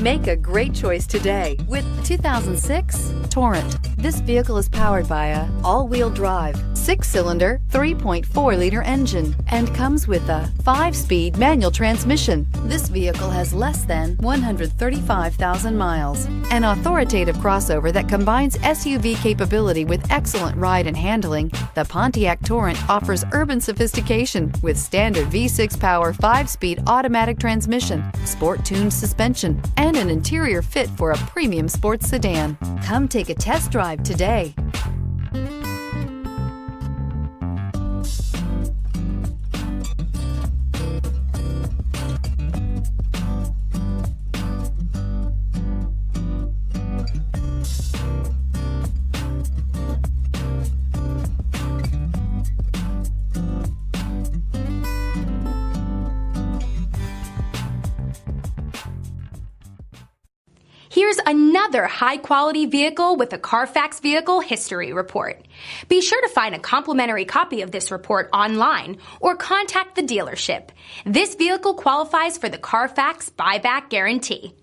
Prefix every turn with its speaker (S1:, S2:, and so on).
S1: Make a great choice today with 2006 Torrent. This vehicle is powered by a all-wheel drive, 6-cylinder, 3.4-liter engine and comes with a 5-speed manual transmission. This vehicle has less than 135,000 miles. An authoritative crossover that combines SUV capability with excellent ride and handling, the Pontiac Torrent offers urban sophistication with standard V6 power 5-speed automatic transmission, sport-tuned suspension, and an interior fit for a premium sports sedan. Come take a test drive today.
S2: Here's another high-quality vehicle with a Carfax Vehicle History Report. Be sure to find a complimentary copy of this report online or contact the dealership. This vehicle qualifies for the Carfax Buyback Guarantee.